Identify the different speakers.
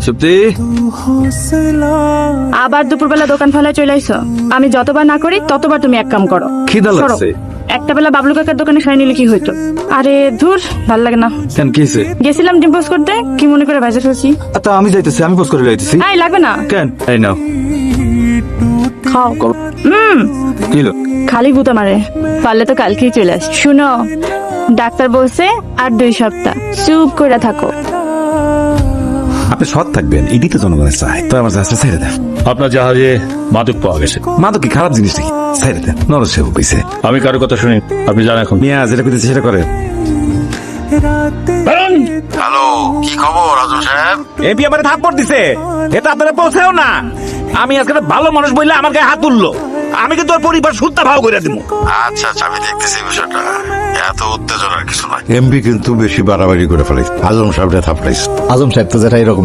Speaker 1: সুপ্তি,
Speaker 2: আবার দুপুরবেলা দোকান ফেলায় চলে আইছো। আমি যতবার না করি ততবার তুমি এক কাম করো।
Speaker 1: খিদা
Speaker 2: সরো।
Speaker 1: লাগছে।
Speaker 2: একটা বেলা বাবলু কাকার দোকানে খাই নিলে কি হইতো? আরে ধুর, ভাল লাগে না।
Speaker 1: কেন কি হয়েছে?
Speaker 2: গেছিলাম ডিম পোস্ট করতে, কি মনে করে ভাইজা ফেলছি।
Speaker 1: আচ্ছা আমি যাইতেছি, আমি পোস্ট করে যাইতেছি।
Speaker 2: এই লাগবে না,
Speaker 1: কেন? এই নাও।
Speaker 2: খাও।
Speaker 1: কি হলো?
Speaker 2: খালি গুতা মারে, পারলে তো কালকেই চলে আস। শুনো, ডাক্তার বলছে আর 2 সপ্তাহ চুপ করে থাকো।
Speaker 3: আপনি সৎ থাকবেন, এটি তো জনগণের চাই। তো আমার জাহাজটা ছেড়ে দেন।
Speaker 4: আপনার জাহাজে মাদক পাওয়া গেছে।
Speaker 3: মাদক কি খারাপ জিনিস নাকি? ছেড়ে দেন, নরদ সেবক কইছে।
Speaker 4: আমি কারো কথা শুনি, আপনি জানেন এখন।
Speaker 3: মিয়া যেটা কইতেছে সেটা করে।
Speaker 5: হ্যালো, কি খবর আজম সাহেব?
Speaker 3: এমপি আমারে থাপ্পড় দিছে, এটা আপনারা পৌঁছেও না। আমি আজকে একটা ভালো মানুষ বললে আমার গায়ে হাত তুললো। আমি কিন্তু ওর পরিবার সুত্তা ভাও করে দিব।
Speaker 5: আচ্ছা আচ্ছা, আমি দেখতেছি বিষয়টা। এত উত্তেজনার কিছু নয়।
Speaker 6: এমবি কিন্তু বেশি বাড়াবাড়ি করে ফেলাইছে, আজম সাহেবটা থাপড়াইছে।
Speaker 7: আজম সাহেব তো যেটা এরকম